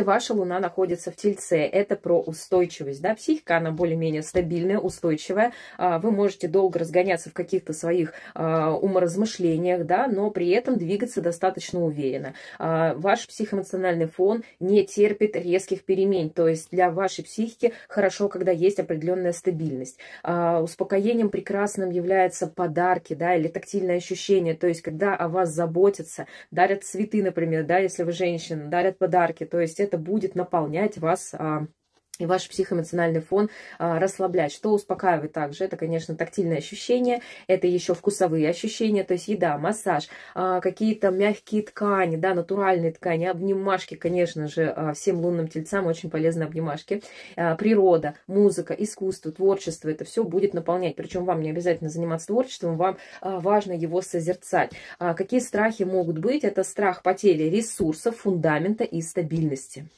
Ваша Луна находится в Тельце. Это про устойчивость, да, психика, она более-менее стабильная, устойчивая. Вы можете долго разгоняться в каких-то своих уморазмышлениях, да, но при этом двигаться достаточно уверенно. Ваш психоэмоциональный фон не терпит резких перемен, то есть для вашей психики хорошо, когда есть определенная стабильность. Успокоением прекрасным являются подарки, да, или тактильное ощущение, то есть когда о вас заботятся, дарят цветы, например, да, если вы женщина, дарят подарки, то есть это будет наполнять вас и ваш психоэмоциональный фон расслаблять. Что успокаивает также? Это, конечно, тактильные ощущения, это еще вкусовые ощущения, то есть еда, массаж, какие-то мягкие ткани, да, натуральные ткани, обнимашки, конечно же, всем лунным тельцам очень полезны обнимашки. Природа, музыка, искусство, творчество, это все будет наполнять. Причем вам не обязательно заниматься творчеством, вам важно его созерцать. Какие страхи могут быть? Это страх потери ресурсов, фундамента и стабильности.